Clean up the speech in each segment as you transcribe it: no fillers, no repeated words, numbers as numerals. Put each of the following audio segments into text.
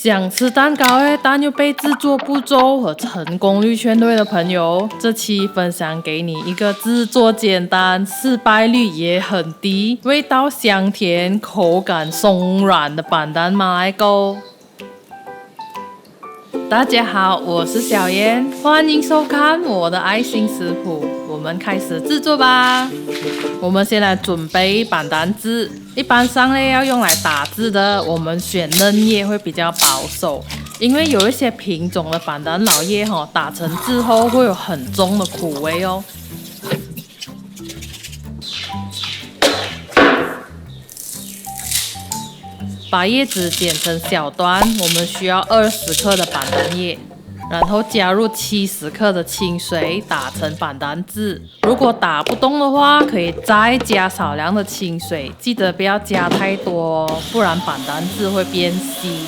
想吃蛋糕但又被制作步骤和成功率劝退的朋友，这期分享给你一个制作简单、失败率也很低、味道香甜、口感松软的板蛋马来糕。大家好，我是小妍，欢迎收看我的爱心食谱。我们开始制作吧。我们先来准备板蛋汁，一般上要用来打汁的，我们选嫩叶会比较保守，因为有一些品种的板蛋老叶打成汁后会有很重的苦味哦。把叶子剪成小段，我们需要20克的板蛋叶，然后加入70克的清水打成板蛋汁。如果打不动的话，可以再加少量的清水，记得不要加太多哦，不然板蛋汁会变稀。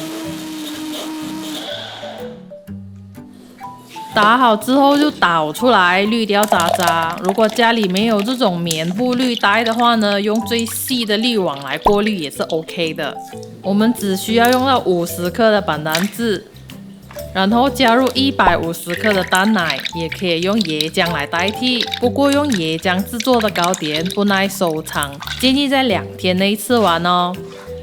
打好之后就倒出来，滤掉渣渣。如果家里没有这种棉布滤袋的话呢，用最细的滤网来过滤也是 OK 的。我们只需要用到50克的板蛋汁，然后加入150克的蛋奶，也可以用椰浆来代替。不过用椰浆制作的糕点不耐收藏，建议在2天内吃完哦。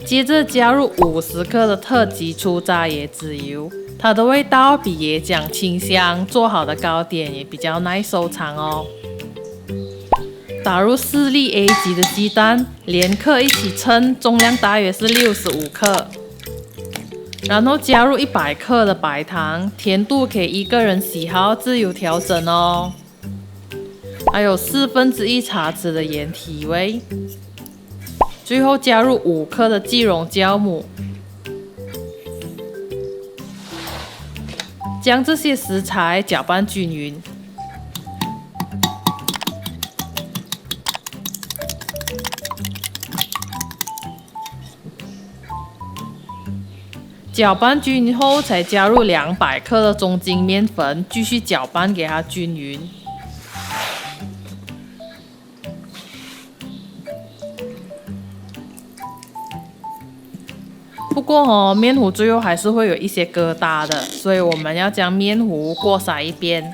接着加入50克的特级初榨椰子油，它的味道比椰浆清香，做好的糕点也比较耐收藏哦。打入4粒 A 级的鸡蛋，连克一起称，重量大约是65克。然后加入100克的白糖，甜度可以依个人喜好自由调整哦。还有1/4茶匙的盐提味。最后加入5克的即溶酵母，将这些食材搅拌均匀。搅拌均匀后，才加入200克的中筋面粉，继续搅拌给它均匀。不过面糊最后还是会有一些疙瘩的，所以我们要将面糊过筛一遍。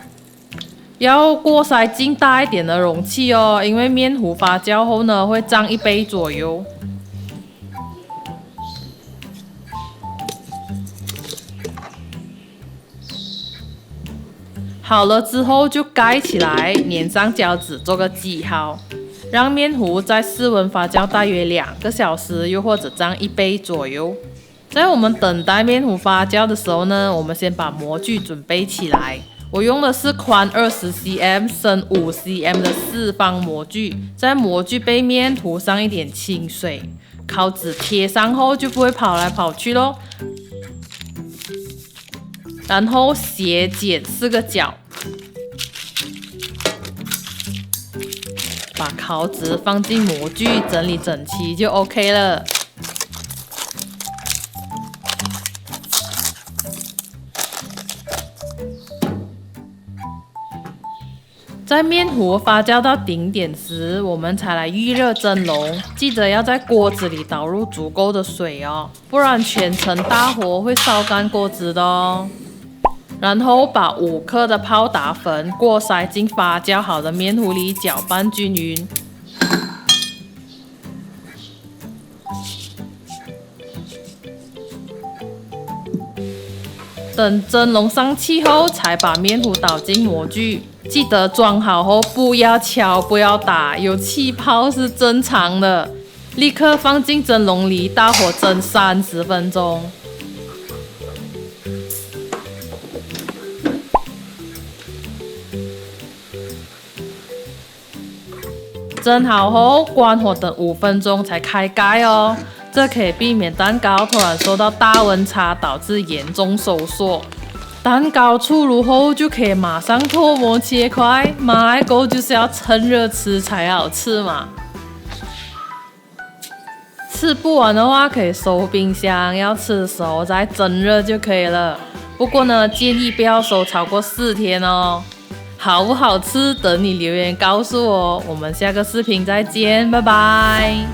要过筛进大一点的容器哦，因为面糊发酵后呢会胀1杯左右。好了之后就盖起来，粘上胶纸做个记号，让面糊在室温发酵大约2个小时，又或者胀1杯左右。在我们等待面糊发酵的时候呢，我们先把模具准备起来。我用的是宽20 cm、深5 cm 的4方模具，在模具背面涂上一点清水，烤纸贴上后就不会跑来跑去咯。然后斜剪4个角，把烤纸放进模具，整理整齐就 OK 了。在面糊发酵到顶点时，我们才来预热蒸笼。记得要在锅子里倒入足够的水哦，不然全程大火会烧干锅子的哦。然后把5克的泡打粉过筛进发酵好的面糊里，搅拌均匀。等蒸笼上气后，才把面糊倒进模具。记得装好后不要敲，不要打，有气泡是正常的。立刻放进蒸笼里，大火蒸30分钟。蒸好后，关火等5分钟才开盖哦。这可以避免蛋糕突然受到大温差导致严重收缩。蛋糕出炉后就可以马上脱模切块，马来糕就是要趁热吃才好吃嘛。吃不完的话可以收冰箱，要吃熟再蒸热就可以了。不过呢，建议不要收超过4天哦。好不好吃？等你留言告诉我。我们下个视频再见，拜拜。